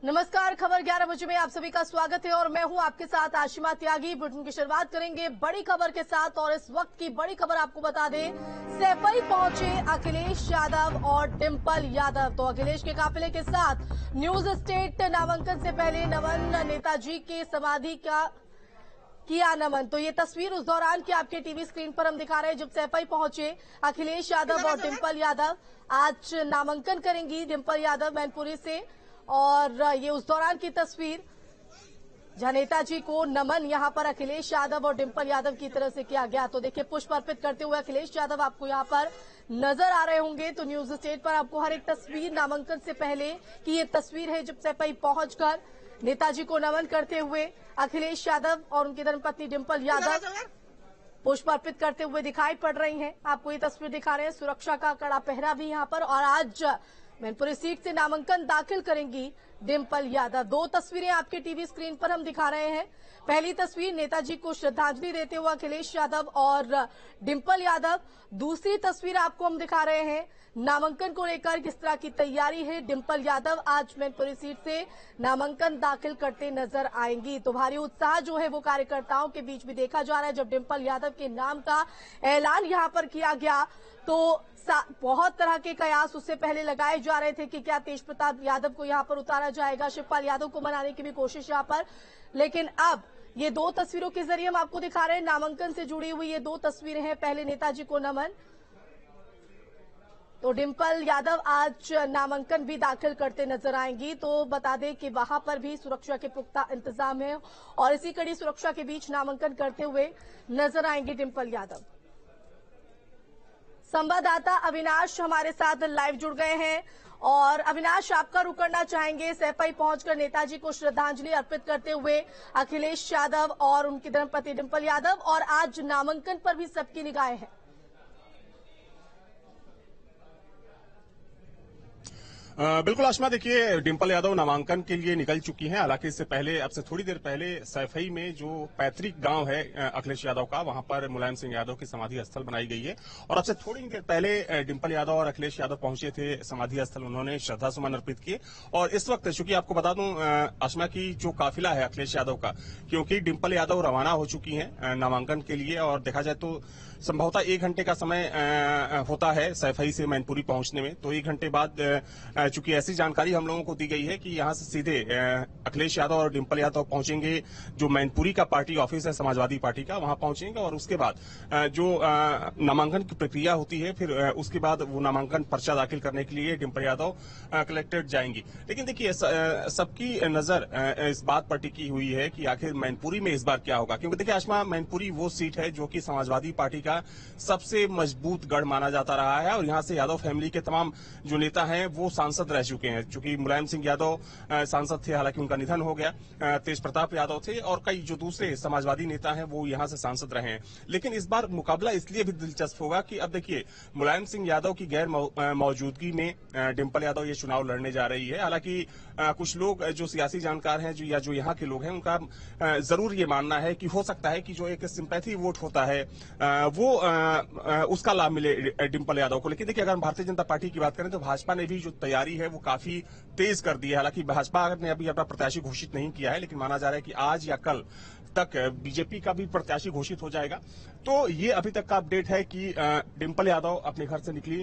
नमस्कार। खबर 11 बजे में आप सभी का स्वागत है और मैं हूं आपके साथ आशिमा त्यागी। बुलेटिन की शुरुआत करेंगे बड़ी खबर के साथ और इस वक्त की बड़ी खबर आपको बता दें, सैफई पहुंचे अखिलेश यादव और डिंपल यादव। तो अखिलेश के काफिले के साथ न्यूज स्टेट नामांकन से पहले नमन नेताजी के समाधि का किया नमन। तो ये तस्वीर उस दौरान की आपके टीवी स्क्रीन पर हम दिखा रहे हैं जब सैफई पहुंचे अखिलेश यादव और डिंपल यादव। आज नामांकन करेंगी डिंपल यादव मैनपुरी से और ये उस दौरान की तस्वीर जहां नेताजी को नमन यहां पर अखिलेश यादव और डिंपल यादव की तरफ से किया गया। तो देखिए पुष्प अर्पित करते हुए अखिलेश यादव आपको यहां पर नजर आ रहे होंगे। तो न्यूज स्टेट पर आपको हर एक तस्वीर नामांकन से पहले की ये तस्वीर है जब सैफई पहुंचकर नेताजी को नमन करते हुए अखिलेश यादव और उनकी धर्मपत्नी डिंपल यादव पुष्प अर्पित करते हुए दिखाई पड़ रही हैं। आपको ये तस्वीर दिखा रहे हैं। सुरक्षा का कड़ा पहरा भी यहां पर और आज मैनपुरी सीट से नामांकन दाखिल करेंगी डिंपल यादव। दो तस्वीरें आपके टीवी स्क्रीन पर हम दिखा रहे हैं। पहली तस्वीर नेताजी को श्रद्धांजलि देते हुए अखिलेश यादव और डिंपल यादव। दूसरी तस्वीर आपको हम दिखा रहे हैं नामांकन को लेकर किस तरह की तैयारी है। डिंपल यादव आज मैनपुरी सीट से नामांकन दाखिल करते नजर आएंगी। तो भारी उत्साह जो है वो कार्यकर्ताओं के बीच भी देखा जा रहा है। जब डिंपल यादव के नाम का ऐलान यहां पर किया गया तो बहुत तरह के कयास उससे पहले लगाए जा रहे थे कि क्या तेज प्रताप यादव को यहां पर उतारा जाएगा, शिवपाल यादव को मनाने की भी कोशिश यहां पर। लेकिन अब ये दो तस्वीरों के जरिए हम आपको दिखा रहे हैं नामांकन से जुड़ी हुई ये दो तस्वीरें हैं। पहले नेताजी को नमन, तो डिंपल यादव आज नामांकन भी दाखिल करते नजर आएंगी। तो बता दें कि वहां पर भी सुरक्षा के पुख्ता इंतजाम है और इसी कड़ी सुरक्षा के बीच नामांकन करते हुए नजर आएंगे डिंपल यादव। संवाददाता अविनाश हमारे साथ लाइव जुड़ गए हैं और अविनाश आपका रुख करना चाहेंगे। सैफई पहुंचकर नेताजी को श्रद्धांजलि अर्पित करते हुए अखिलेश यादव और उनकी धर्मपत्नी डिंपल यादव और आज नामांकन पर भी सबकी निगाहें हैं। बिल्कुल आशमा, देखिए डिंपल यादव नामांकन के लिए निकल चुकी हैं। हालांकि इससे पहले अब से थोड़ी देर पहले सैफई में जो पैतृक गांव है अखिलेश यादव का, वहां पर मुलायम सिंह यादव की समाधि स्थल बनाई गई है और अब से थोड़ी देर पहले डिंपल यादव और अखिलेश यादव पहुंचे थे समाधि स्थल। उन्होंने श्रद्धा सुमन अर्पित किए और इस वक्त चूंकि आपको बता दूं आशमा की जो काफिला है अखिलेश यादव का, क्योंकि डिंपल यादव रवाना हो चुकी हैं नामांकन के लिए और देखा जाए तो संभवतः 1 घंटे का समय होता है सैफई से मैनपुरी पहुंचने में। तो 1 घंटे बाद चूंकि ऐसी जानकारी हम लोगों को दी गई है कि यहां से सीधे अखिलेश यादव और डिंपल यादव पहुंचेंगे जो मैनपुरी का पार्टी ऑफिस है समाजवादी पार्टी का, वहां पहुंचेंगे और उसके बाद जो नामांकन की प्रक्रिया होती है फिर उसके बाद वो नामांकन पर्चा दाखिल करने के लिए डिंपल यादव कलेक्ट्रेट जाएंगी। लेकिन देखिए सबकी नजर इस बात पर टिकी हुई है कि आखिर मैनपुरी में इस बार क्या होगा, क्योंकि देखिए आशमा मैनपुरी वो सीट है जो कि समाजवादी पार्टी का सबसे मजबूत गढ़ माना जाता रहा है और यहां से यादव फैमिली के तमाम जो नेता हैं वो सांसद रह चुके हैं। चूंकि मुलायम सिंह यादव सांसद थे, हालांकि उनका निधन हो गया, तेज प्रताप यादव थे और कई जो दूसरे समाजवादी नेता हैं वो यहां से सांसद रहे हैं। लेकिन इस बार मुकाबला इसलिए भी दिलचस्प होगा कि अब देखिए मुलायम सिंह यादव की गैर मौजूदगी में डिंपल यादव ये चुनाव लड़ने जा रही है। हालांकि कुछ लोग जो सियासी जानकार हैं जो या जो यहाँ के लोग हैं उनका जरूर ये मानना है कि हो सकता है कि जो एक सिंपैथी वोट होता है वो उसका लाभ मिले डिंपल यादव को। लेकिन देखिए अगर हम भारतीय जनता पार्टी की बात करें तो भाजपा ने भी जो तैयारी है वो काफी तेज कर दी है। हालांकि भाजपा ने अभी अपना प्रत्याशी घोषित नहीं किया है, लेकिन माना जा रहा है कि आज या कल तक बीजेपी का भी प्रत्याशी घोषित हो जाएगा। तो ये अभी तक का अपडेट है कि डिंपल यादव अपने घर से निकली,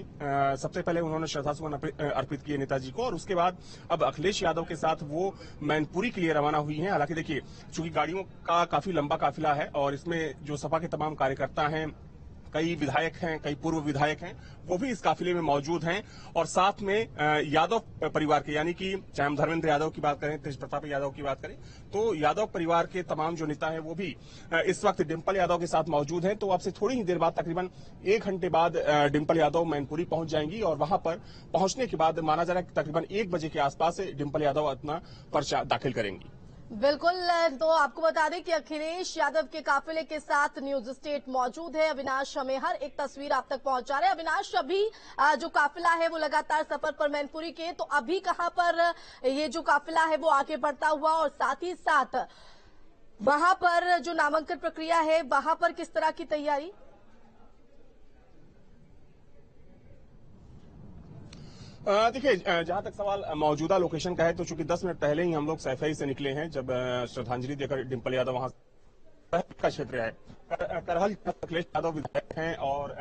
सबसे पहले उन्होंने श्रद्धासुमन अर्पित किए नेताजी को और उसके बाद अब अखिलेश यादव के साथ वो मैनपुरी के लिए रवाना हुई हैं। हालांकि देखिए चूंकि गाड़ियों का काफी लंबा काफिला है और इसमें जो सपा के तमाम कार्यकर्ता हैं, कई विधायक हैं, कई पूर्व विधायक हैं, वो भी इस काफिले में मौजूद हैं और साथ में यादव परिवार के, यानी कि चाहे हम धर्मेंद्र यादव की बात करें, तेज प्रताप यादव की बात करें, तो यादव परिवार के तमाम जो नेता हैं वो भी इस वक्त डिंपल यादव के साथ मौजूद हैं। तो अब से थोड़ी ही देर बाद तकरीबन 1 घंटे बाद डिंपल यादव मैनपुरी पहुंच जाएंगी और वहां पर पहुंचने के बाद माना जा रहा है कि तकरीबन 1 बजे के आसपास डिंपल यादव अपना पर्चा दाखिल करेंगी। बिल्कुल। तो आपको बता दें कि अखिलेश यादव के काफिले के साथ न्यूज स्टेट मौजूद है। अविनाश हमें हर एक तस्वीर आप तक पहुंचा रहे हैं। अविनाश, अभी जो काफिला है वो लगातार सफर पर मैनपुरी के, तो अभी कहां पर ये जो काफिला है वो आगे बढ़ता हुआ और साथ ही साथ वहां पर जो नामांकन प्रक्रिया है वहां पर किस तरह की तैयारी? देखिए, जहां तक सवाल मौजूदा लोकेशन का है तो चूंकि 10 मिनट पहले ही हम लोग सैफई से निकले हैं, जब श्रद्धांजलि देकर डिंपल यादव वहां का क्षेत्र है। करहल अखिलेश यादव विधायक हैं और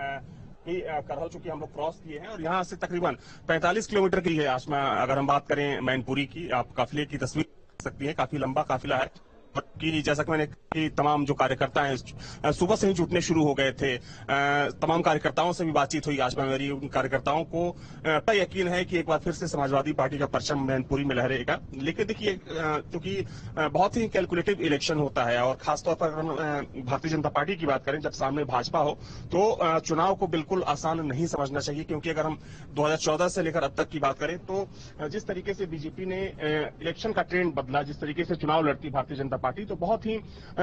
करहल चूंकि हम लोग क्रॉस किए हैं और यहाँ से तकरीबन 45 किलोमीटर की है आसमा। अगर हम बात करें मैनपुरी की, आप काफिले की तस्वीर देख सकती हैं, काफी लंबा काफिला है। कि जैसा कि मैंने कि तमाम जो कार्यकर्ता हैं सुबह से ही जुटने शुरू हो गए थे। तमाम कार्यकर्ताओं से भी बातचीत हुई आज में मेरी। उन कार्यकर्ताओं को यकीन है कि एक बार फिर से समाजवादी पार्टी का परचम मैनपुरी में लहरेगा। लेकिन देखिए, क्योंकि बहुत ही कैलकुलेटिव इलेक्शन होता है और खासतौर पर अगर हम भारतीय जनता पार्टी की बात करें, जब सामने भाजपा हो तो चुनाव को बिल्कुल आसान नहीं समझना चाहिए। क्योंकि अगर हम 2014 से लेकर अब तक की बात करें तो जिस तरीके से बीजेपी ने इलेक्शन का ट्रेंड बदला, जिस तरीके से चुनाव लड़ती भारतीय जनता पार्टी, तो बहुत ही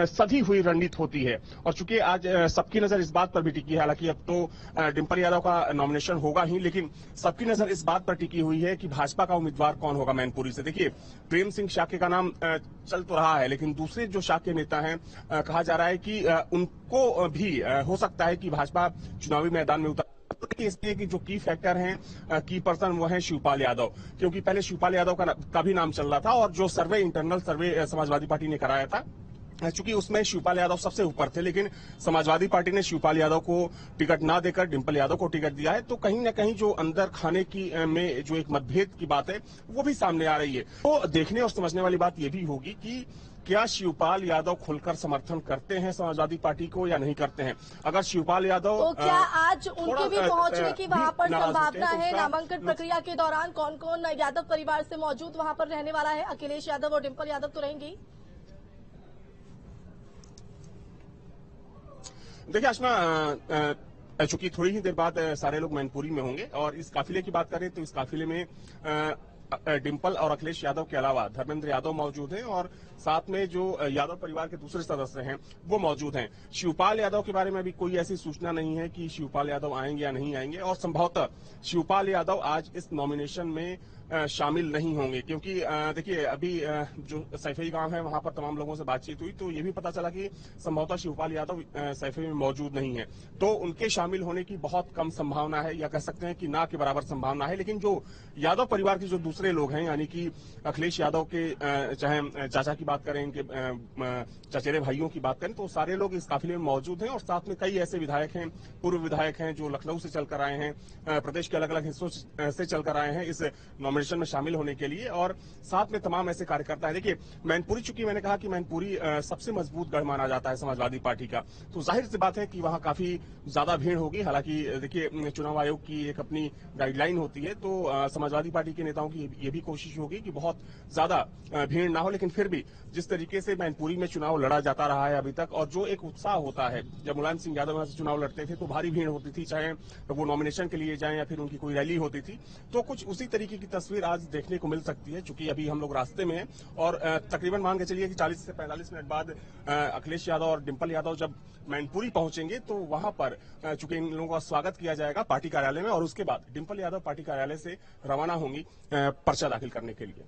सधी हुई रणनीति होती है। और चूंकि आज सबकी नजर इस बात पर भी टिकी है, हालांकि अब तो डिंपल यादव का नॉमिनेशन होगा ही, लेकिन सबकी नजर इस बात पर टिकी हुई है कि भाजपा का उम्मीदवार कौन होगा मैनपुरी से। देखिए, प्रेम सिंह शाक्य का नाम चल तो रहा है, लेकिन दूसरे जो शाक्य नेता हैं, कहा जा रहा है कि उनको भी हो सकता है कि भाजपा चुनावी मैदान में उतर। इसलिए कि जो की फैक्टर हैं, की पर्सन, वो है शिवपाल यादव। क्योंकि पहले शिवपाल यादव का भी नाम चल रहा था और जो सर्वे, इंटरनल सर्वे समाजवादी पार्टी ने कराया था, चूंकि उसमें शिवपाल यादव सबसे ऊपर थे, लेकिन समाजवादी पार्टी ने शिवपाल यादव को टिकट ना देकर डिंपल यादव को टिकट दिया है। तो कहीं ना कहीं जो अंदर खाने की में जो एक मतभेद की बात है, वो भी सामने आ रही है। तो देखने और समझने वाली बात ये भी होगी कि क्या शिवपाल यादव खुलकर समर्थन करते हैं समाजवादी पार्टी को या नहीं करते हैं। अगर शिवपाल यादव तो क्या आज उनके भी पहुंचने की वहां पर संभावना है? नामांकन प्रक्रिया के दौरान कौन कौन यादव परिवार से मौजूद वहां पर रहने वाला है? अखिलेश यादव और डिंपल यादव तो रहेंगी। देखिए आशमा, चूंकि थोड़ी ही देर बाद सारे लोग मैनपुरी में होंगे और इस काफिले की बात करें तो इस काफिले में डिंपल और अखिलेश यादव के अलावा धर्मेंद्र यादव मौजूद हैं और साथ में जो यादव परिवार के दूसरे सदस्य हैं वो मौजूद हैं। शिवपाल यादव के बारे में अभी कोई ऐसी सूचना नहीं है कि शिवपाल यादव आएंगे या नहीं आएंगे और संभवतः शिवपाल यादव आज इस नॉमिनेशन में शामिल नहीं होंगे। क्योंकि देखिए, अभी जो सैफई गांव है वहां पर तमाम लोगों से बातचीत हुई तो ये भी पता चला कि संभवतः शिवपाल यादव सैफई में मौजूद नहीं है। तो उनके शामिल होने की बहुत कम संभावना है, या कह सकते हैं कि ना के बराबर संभावना है। लेकिन जो यादव परिवार के जो दूसरे लोग हैं, यानी कि अखिलेश यादव के चाहे चाचा की बात करें, इनके चचेरे भाइयों की बात करें, तो सारे लोग इस काफिले में मौजूद हैं। और साथ में कई ऐसे विधायक हैं, पूर्व विधायक हैं जो लखनऊ से चलकर आए हैं, प्रदेश के अलग अलग हिस्सों से चलकर आए हैं इस नॉमिनेशन में शामिल होने के लिए। और साथ में तमाम ऐसे कार्यकर्ता हैं। देखिए, मैनपुरी, चूंकि मैंने कहा कि मैनपुरी सबसे मजबूत गढ़ माना जाता है समाजवादी पार्टी का, तो जाहिर सी बात है कि वहां काफी ज्यादा भीड़ होगी। हालांकि देखिए, चुनाव आयोग की एक अपनी गाइडलाइन होती है, तो समाजवादी पार्टी के नेताओं की ये भी कोशिश होगी कि बहुत ज्यादा भीड़ ना हो। लेकिन फिर भी जिस तरीके से मैनपुरी में चुनाव लड़ा जाता रहा है अभी तक, और जो एक उत्साह होता है, जब मुलायम सिंह यादव यहाँ से चुनाव लड़ते थे तो भारी भीड़ होती थी, चाहे वो नॉमिनेशन के लिए जाएं या फिर उनकी कोई रैली होती थी, तो कुछ उसी तरीके की तस्वीर आज देखने को मिल सकती है। चूंकि अभी हम लोग रास्ते में हैं और तकरीबन मान के चलिए कि 40 से 45 मिनट बाद अखिलेश यादव और डिंपल यादव जब मैनपुरी पहुंचेंगे तो वहां पर चूंकि इन लोगों का स्वागत किया जाएगा पार्टी कार्यालय में, और उसके बाद डिंपल यादव पार्टी कार्यालय से रवाना होंगी पर्चा दाखिल करने के लिए।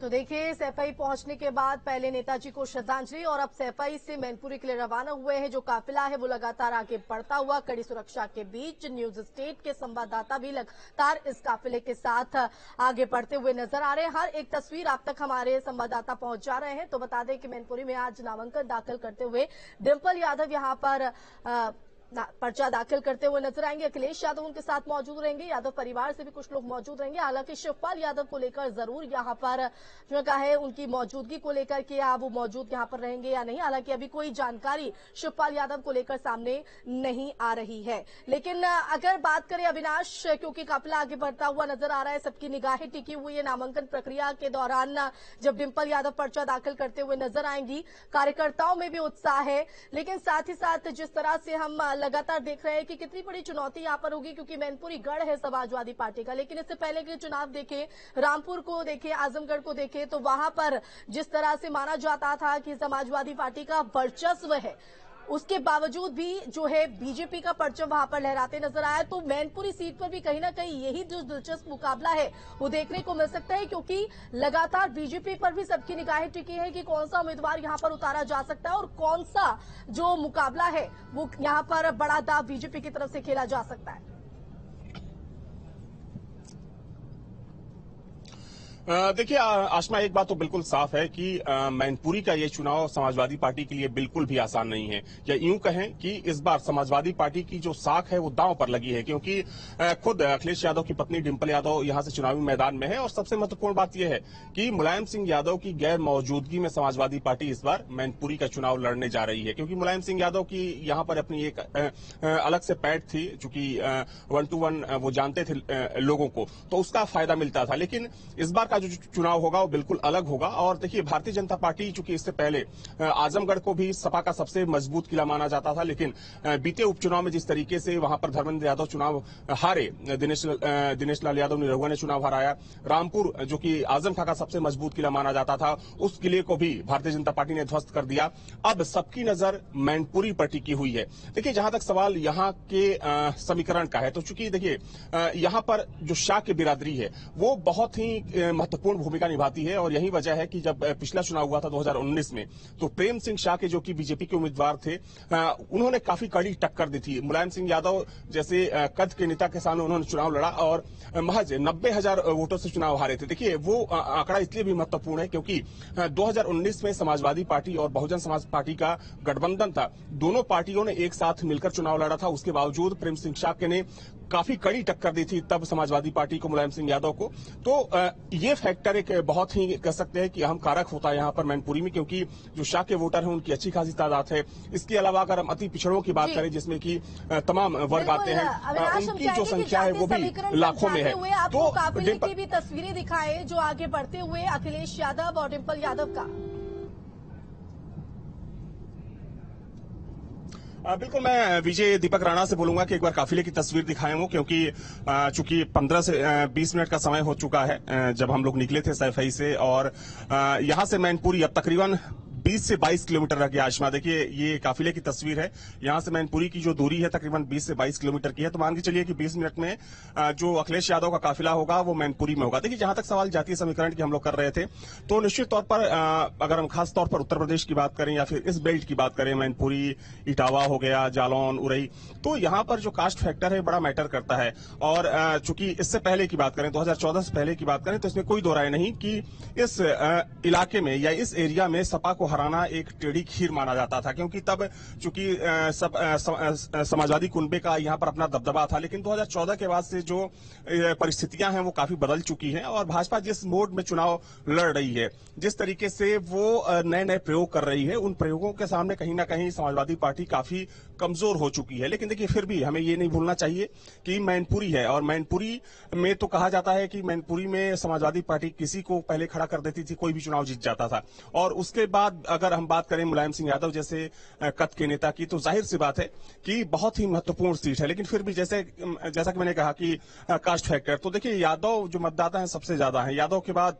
तो देखिए, सैफई पहुंचने के बाद पहले नेताजी को श्रद्धांजलि और अब सैफई से मैनपुरी के लिए रवाना हुए हैं। जो काफिला है वो लगातार आगे बढ़ता हुआ कड़ी सुरक्षा के बीच, न्यूज स्टेट के संवाददाता भी लगातार इस काफिले के साथ आगे बढ़ते हुए नजर आ रहे हैं। हर एक तस्वीर आप तक हमारे संवाददाता पहुंच जा रहे हैं। तो बता दें कि मैनपुरी में आज नामांकन दाखिल करते हुए डिंपल यादव यहां पर पर्चा दाखिल करते हुए नजर आएंगे। अखिलेश यादव उनके साथ मौजूद रहेंगे, यादव परिवार से भी कुछ लोग मौजूद रहेंगे। हालांकि शिवपाल यादव को लेकर जरूर यहां पर जो कहा है उनकी मौजूदगी को लेकर कि वो मौजूद यहां पर रहेंगे या नहीं, हालांकि अभी कोई जानकारी शिवपाल यादव को लेकर सामने नहीं आ रही है। लेकिन अगर बात करें अविनाश, क्योंकि काफिला आगे बढ़ता हुआ नजर आ रहा है, सबकी निगाहें टिकी हुई है नामांकन प्रक्रिया के दौरान। जब डिंपल यादव पर्चा दाखिल करते हुए नजर आएंगी, कार्यकर्ताओं में भी उत्साह है। लेकिन साथ ही साथ जिस तरह से हम लगातार देख रहे हैं कि कितनी बड़ी चुनौती यहां पर होगी, क्योंकि मैनपुरी गढ़ है समाजवादी पार्टी का। लेकिन इससे पहले के चुनाव देखें, रामपुर को देखें, आजमगढ़ को देखें, तो वहां पर जिस तरह से माना जाता था कि समाजवादी पार्टी का वर्चस्व है, उसके बावजूद भी जो है बीजेपी का परचम वहां पर लहराते नजर आया। तो मैनपुरी सीट पर भी कहीं ना कहीं यही जो दिलचस्प मुकाबला है वो देखने को मिल सकता है, क्योंकि लगातार बीजेपी पर भी सबकी निगाहें टिकी है कि कौन सा उम्मीदवार यहां पर उतारा जा सकता है और कौन सा जो मुकाबला है वो यहां पर बड़ा दाव बीजेपी की तरफ से खेला जा सकता है। देखिए आशमा, एक बात तो बिल्कुल साफ है कि मैनपुरी का ये चुनाव समाजवादी पार्टी के लिए बिल्कुल भी आसान नहीं है, या यूं कहें कि इस बार समाजवादी पार्टी की जो साख है वो दांव पर लगी है, क्योंकि खुद अखिलेश यादव की पत्नी डिंपल यादव यहां से चुनावी मैदान में है। और सबसे महत्वपूर्ण बात यह है कि मुलायम सिंह यादव की गैर मौजूदगी में समाजवादी पार्टी इस बार मैनपुरी का चुनाव लड़ने जा रही है, क्योंकि मुलायम सिंह यादव की यहां पर अपनी एक अलग से पैठ थी, चूंकि 1 to 1 वो जानते थे लोगों को, तो उसका फायदा मिलता था। लेकिन इस बार जो चुनाव होगा वो बिल्कुल अलग होगा। और देखिए, भारतीय जनता पार्टी चूंकि इससे पहले आजमगढ़ को भी सपा का सबसे मजबूत किला माना जाता था, लेकिन बीते उपचुनाव में जिस तरीके से वहां पर धर्मेंद्र यादव चुनाव हारे, दिनेश लाल यादव निरहुआ ने चुनाव हराया, रामपुर जो कि आजम खां का सबसे मजबूत किला माना जाता था, उस किले को भी भारतीय जनता पार्टी ने ध्वस्त कर दिया। अब सबकी नजर मैनपुरी पर टिकी हुई है। देखिए, जहां तक सवाल यहाँ के समीकरण का है, तो चूंकि देखिए यहाँ पर जो शाह की बिरादरी है वो बहुत ही महत्वपूर्ण भूमिका निभाती है। और यही वजह है कि जब पिछला चुनाव हुआ था 2019 में, तो प्रेम सिंह शाह के जो कि बीजेपी के उम्मीदवार थे, उन्होंने काफी कड़ी टक्कर दी थी। मुलायम सिंह यादव जैसे कद के नेता के सामने उन्होंने चुनाव लड़ा और महज 90,000 वोटों से चुनाव हारे थे। देखिए, वो आंकड़ा इसलिए भी महत्वपूर्ण है क्योंकि 2019 में समाजवादी पार्टी और बहुजन समाज पार्टी का गठबंधन था। दोनों पार्टियों ने एक साथ मिलकर चुनाव लड़ा था। उसके बावजूद प्रेम सिंह शाह ने काफी कड़ी टक्कर दी थी तब समाजवादी पार्टी को, मुलायम सिंह यादव को। तो ये फैक्टर एक बहुत ही कह सकते हैं कि अहम कारक होता है यहाँ पर मैनपुरी में, क्योंकि जो शाह के वोटर हैं उनकी अच्छी खासी तादाद है। इसके अलावा अगर हम अति पिछड़ों की बात करें, जिसमें कि तमाम वर्ग आते हैं, उनकी जो संख्या है वो भी लाखों में है। तो काफिले की भी तस्वीरें दिखाए जो आगे बढ़ते हुए अखिलेश यादव और डिंपल यादव का। बिल्कुल, मैं विजय दीपक राणा से बोलूंगा कि एक बार काफिले की तस्वीर दिखाएं वो, क्योंकि चूंकि 15 से 20 मिनट का समय हो चुका है जब हम लोग निकले थे सैफई से, और यहां से मैनपुरी अब तकरीबन 20 से 22 किलोमीटर रह गया। आशमा, देखिए ये काफिले की तस्वीर है। यहां से मैनपुरी की जो दूरी है तकरीबन 20 से 22 किलोमीटर की है। तो मान के चलिए कि 20 मिनट में जो अखिलेश यादव का काफिला होगा वो मैनपुरी में होगा। देखिए, जहां तक सवाल जातीय समीकरण की हम लोग कर रहे थे, तो निश्चित तौर पर अगर हम खास तौर पर उत्तर प्रदेश की बात करें या फिर इस बेल्ट की बात करें, मैनपुरी, इटावा हो गया, जालौन, उरई, तो यहाँ पर जो कास्ट फैक्टर है बड़ा मैटर करता है। और चूंकि इससे पहले की बात करें, 2014 से पहले की बात करें, तो इसमें कोई दो राय नहीं कि इस इलाके में या इस एरिया में सपा को हराना एक टेढ़ी खीर माना जाता था, क्योंकि तब चूंकि समाजवादी कुनबे का यहाँ पर अपना दबदबा था। लेकिन 2014 के बाद से जो परिस्थितियां हैं वो काफी बदल चुकी हैं, और भाजपा जिस मोड में चुनाव लड़ रही है, जिस तरीके से वो नए नए प्रयोग कर रही है, उन प्रयोगों के सामने कहीं ना कहीं समाजवादी पार्टी काफी कमजोर हो चुकी है। लेकिन देखिए, फिर भी हमें ये नहीं भूलना चाहिए कि मैनपुरी है, और मैनपुरी में तो कहा जाता है कि मैनपुरी में समाजवादी पार्टी किसी को पहले खड़ा कर देती थी, कोई भी चुनाव जीत जाता था। और उसके बाद अगर हम बात करें मुलायम सिंह यादव जैसे कद के नेता की, तो जाहिर सी बात है कि बहुत ही महत्वपूर्ण सीट है। लेकिन फिर भी जैसा कि मैंने कहा कि कास्ट फैक्टर, तो देखिए यादव जो मतदाता हैं सबसे ज्यादा हैं। यादव के बाद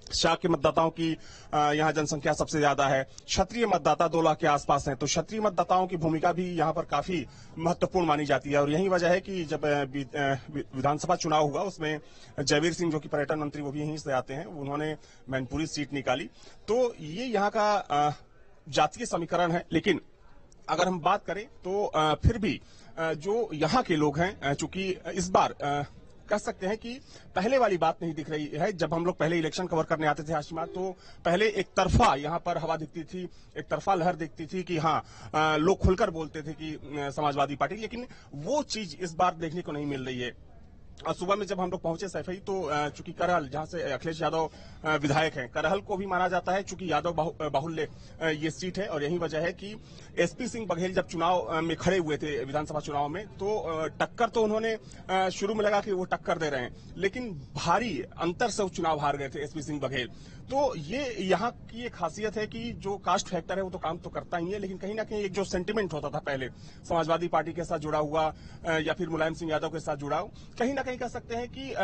शाह के मतदाताओं की यहाँ जनसंख्या सबसे ज्यादा है। क्षत्रिय मतदाता 2 लाख के आसपास हैं, तो क्षत्रिय मतदाताओं की भूमिका भी यहाँ पर काफी महत्वपूर्ण मानी जाती है। और यही वजह है कि जब विधानसभा चुनाव हुआ, उसमें जयवीर सिंह जो कि पर्यटन मंत्री, वो भी यहीं से आते हैं, उन्होंने मैनपुरी सीट निकाली। तो ये यहाँ का जातीय समीकरण है। लेकिन अगर हम बात करें तो फिर भी जो यहाँ के लोग हैं, चूंकि इस बार कह सकते हैं कि पहले वाली बात नहीं दिख रही है। जब हम लोग पहले इलेक्शन कवर करने आते थे हाशिमा, तो पहले एक तरफा यहाँ पर हवा दिखती थी, एक तरफा लहर दिखती थी कि हाँ, लोग खुलकर बोलते थे कि समाजवादी पार्टी, लेकिन वो चीज इस बार देखने को नहीं मिल रही है। और सुबह में जब हम लोग पहुंचे सैफई, तो चूंकि करहल, जहां से अखिलेश यादव विधायक हैं, करहल को भी माना जाता है चूंकि यादव बाहुल्य ये सीट है। और यही वजह है कि एसपी सिंह बघेल जब चुनाव में खड़े हुए थे विधानसभा चुनाव में, तो टक्कर तो उन्होंने शुरू में लगा कि वो टक्कर दे रहे हैं, लेकिन भारी अंतर से वो चुनाव हार गए थे एसपी सिंह बघेल। तो ये यहाँ की एक खासियत है कि जो कास्ट फैक्टर है वो तो काम तो करता ही है, लेकिन कहीं ना कहीं एक जो सेंटिमेंट होता था पहले समाजवादी पार्टी के साथ जुड़ा हुआ या फिर मुलायम सिंह यादव के साथ जुड़ा हो, कहीं ना कहीं कह सकते हैं कि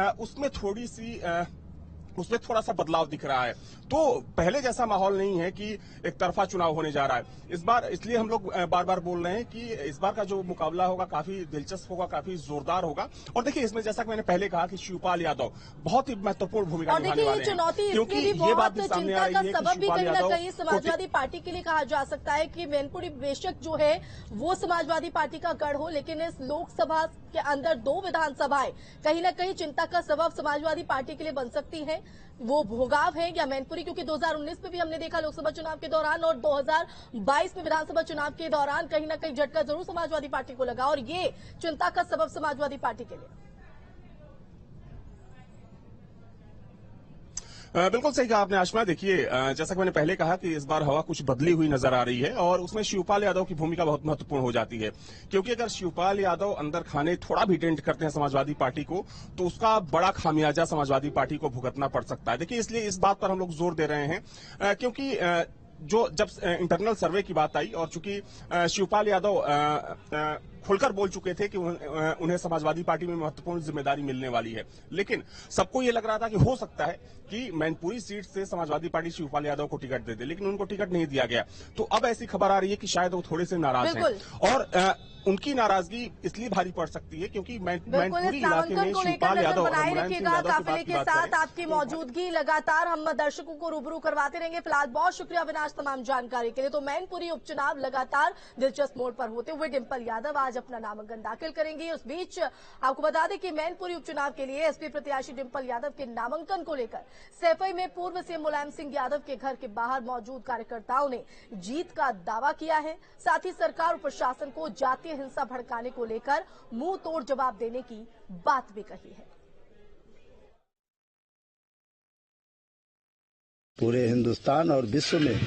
उसमें थोड़ा सा बदलाव दिख रहा है। तो पहले जैसा माहौल नहीं है कि एक तरफा चुनाव होने जा रहा है इस बार। इसलिए हम लोग बार बार बोल रहे हैं कि इस बार का जो मुकाबला होगा काफी दिलचस्प होगा, काफी जोरदार होगा। और देखिए, इसमें जैसा कि मैंने पहले कहा कि शिवपाल यादव बहुत ही महत्वपूर्ण भूमिका निभाने वाले हैं, क्योंकि ये बात भी सामने आ रही है कि शिवपाल यादव समाजवादी पार्टी के लिए कहा जा सकता है कि मैनपुरी बेशक जो है वो समाजवादी पार्टी का गढ़ हो, लेकिन इस लोकसभा के अंदर 2 विधानसभाएं कहीं न कहीं चिंता का सबब समाजवादी पार्टी के लिए बन सकती हैं। वो भोगाव है या मैनपुरी, क्योंकि 2019 में भी हमने देखा लोकसभा चुनाव के दौरान और 2022 में विधानसभा चुनाव के दौरान कहीं न कहीं झटका जरूर समाजवादी पार्टी को लगा और ये चिंता का सबब समाजवादी पार्टी के लिए। बिल्कुल सही कहा आपने आशमा। देखिए, जैसा कि मैंने पहले कहा कि इस बार हवा कुछ बदली हुई नजर आ रही है और उसमें शिवपाल यादव की भूमिका बहुत महत्वपूर्ण हो जाती है, क्योंकि अगर शिवपाल यादव अंदर खाने थोड़ा भी टेंट करते हैं समाजवादी पार्टी को तो उसका बड़ा खामियाजा समाजवादी पार्टी को भुगतना पड़ सकता है। देखिए, इसलिए इस बात पर हम लोग जोर दे रहे हैं क्योंकि जो जब इंटरनल सर्वे की बात आई और चूंकि शिवपाल यादव खुलकर बोल चुके थे कि उन्हें समाजवादी पार्टी में महत्वपूर्ण जिम्मेदारी मिलने वाली है, लेकिन सबको ये लग रहा था कि हो सकता है कि मैनपुरी सीट से समाजवादी पार्टी शिवपाल यादव को टिकट दे दे, लेकिन उनको टिकट नहीं दिया गया। तो अब ऐसी खबर आ रही है कि शायद वो थोड़े से नाराज हैं और उनकी नाराजगी इसलिए भारी पड़ सकती है क्योंकि मैनपुरी इलाके में शिवपाल यादव और मुलायम सिंह यादव काफिले के साथ आपकी मौजूदगी लगातार हम दर्शकों को रूबरू करवाते रहेंगे। फिलहाल बहुत शुक्रिया अविनाश तमाम जानकारी के लिए। तो मैनपुरी उपचुनाव लगातार दिलचस्प मोड़ पर होते हुए डिंपल यादव आज अपना नामांकन दाखिल करेंगी। उस बीच आपको बता दें कि मैनपुरी उपचुनाव के लिए एसपी प्रत्याशी डिंपल यादव के नामांकन को लेकर सैफई में पूर्व सीएम मुलायम सिंह यादव के घर के बाहर मौजूद कार्यकर्ताओं ने जीत का दावा किया है। साथ ही सरकार और प्रशासन को जातीय हिंसा भड़काने को लेकर मुंह तोड़ जवाब देने की बात भी कही है। पूरे हिंदुस्तान और विश्व में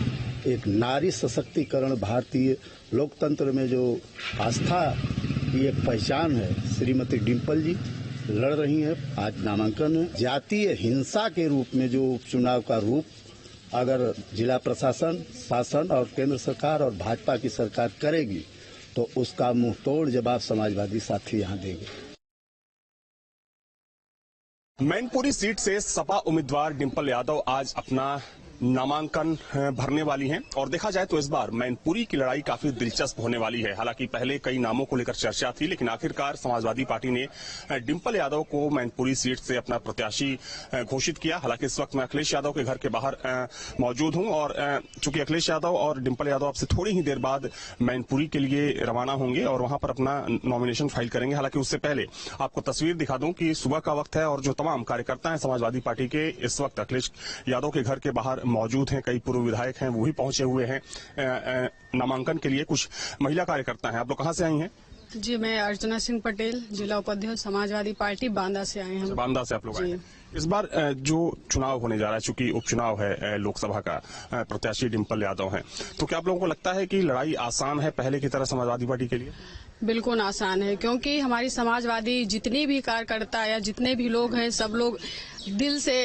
एक नारी सशक्तिकरण, भारतीय लोकतंत्र में जो आस्था की एक पहचान है, श्रीमती डिंपल जी लड़ रही हैं। आज नामांकन है। जातीय हिंसा के रूप में जो उपचुनाव का रूप अगर जिला प्रशासन, शासन और केंद्र सरकार और भाजपा की सरकार करेगी तो उसका मुंह तोड़ जवाब समाजवादी साथी यहां देंगे। मैनपुरी सीट से सपा उम्मीदवार डिंपल यादव आज अपना नामांकन भरने वाली हैं और देखा जाए तो इस बार मैनपुरी की लड़ाई काफी दिलचस्प होने वाली है। हालांकि पहले कई नामों को लेकर चर्चा थी, लेकिन आखिरकार समाजवादी पार्टी ने डिंपल यादव को मैनपुरी सीट से अपना प्रत्याशी घोषित किया। हालांकि इस वक्त मैं अखिलेश यादव के घर के बाहर मौजूद हूं और चूंकि अखिलेश यादव और डिंपल यादव अब से थोड़ी ही देर बाद मैनपुरी के लिए रवाना होंगे और वहां पर अपना नॉमिनेशन फाइल करेंगे। हालांकि उससे पहले आपको तस्वीर दिखा दूं कि सुबह का वक्त है और जो तमाम कार्यकर्ता हैं समाजवादी पार्टी के इस वक्त अखिलेश यादव के घर के बाहर मौजूद हैं। कई पूर्व विधायक हैं, वो भी पहुंचे हुए हैं नामांकन के लिए। कुछ महिला कार्यकर्ता हैं। आप लोग कहां से आई हैं? जी, मैं अर्चना सिंह पटेल, जिला उपाध्यक्ष समाजवादी पार्टी बांदा से आए हैं। बांदा से आप लोग आए हैं। इस बार जो चुनाव होने जा रहा है, चूंकि उपचुनाव है लोकसभा का, प्रत्याशी डिंपल यादव हैं, तो क्या आप लोगों को लगता है कि लड़ाई आसान है पहले की तरह समाजवादी पार्टी के लिए? बिल्कुल आसान है, क्योंकि हमारी समाजवादी जितनी भी कार्यकर्ता या जितने भी लोग हैं सब लोग दिल से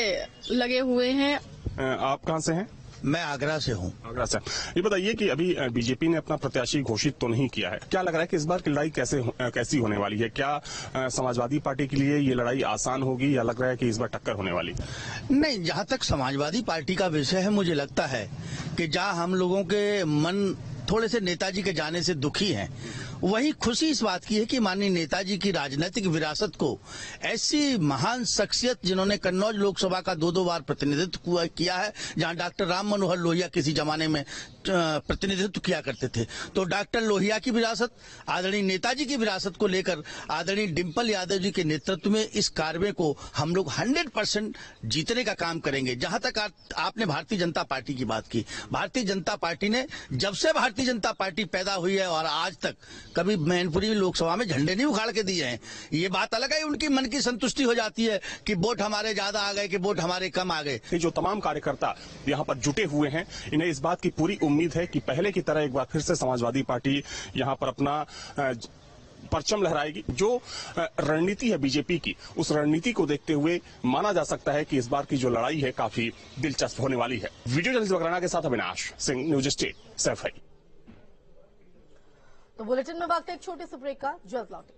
लगे हुए हैं। आप कहां से हैं? मैं आगरा से हूं। आगरा से। ये बताइए कि अभी बीजेपी ने अपना प्रत्याशी घोषित तो नहीं किया है, क्या लग रहा है कि इस बार की लड़ाई कैसी होने वाली है? क्या समाजवादी पार्टी के लिए ये लड़ाई आसान होगी या लग रहा है कि इस बार टक्कर होने वाली? नहीं, जहां तक समाजवादी पार्टी का विषय है, मुझे लगता है कि जहां हम लोगों के मन थोड़े से नेताजी के जाने से दुखी हैं, वही खुशी इस बात की है कि माननीय नेताजी की राजनीतिक विरासत को ऐसी महान शख्सियत जिन्होंने कन्नौज लोकसभा का 2-2 बार प्रतिनिधित्व किया है, जहां डॉक्टर राम मनोहर लोहिया किसी जमाने में प्रतिनिधित्व किया करते थे, तो डॉक्टर लोहिया की विरासत, आदरणीय नेताजी की विरासत को लेकर आदरणीय डिंपल यादव जी के नेतृत्व में इस कार्य को हम लोग 100% जीतने का काम करेंगे। जहां तक आपने भारतीय जनता पार्टी की बात की, भारतीय जनता पार्टी ने जब से भारतीय जनता पार्टी पैदा हुई है और आज तक कभी मैनपुरी लोकसभा में झंडे नहीं उखाड़ के दिए हैं। ये बात अलग है, उनकी मन की संतुष्टि हो जाती है कि वोट हमारे ज्यादा आ गए कि वोट हमारे कम आ गए। जो तमाम कार्यकर्ता यहाँ पर जुटे हुए हैं, इन्हें इस बात की पूरी उम्मीद है कि पहले की तरह एक बार फिर से समाजवादी पार्टी यहाँ पर अपना परचम लहराएगी। जो रणनीति है बीजेपी की, उस रणनीति को देखते हुए माना जा सकता है कि इस बार की जो लड़ाई है काफी दिलचस्प होने वाली है। वीडियो जर्नलिस्ट वकराना के साथ अविनाश सिंह, न्यूज स्टेट, सैफई। तो बुलेटिन में वक्त एक छोटे से ब्रेक का, जल्द लौटें।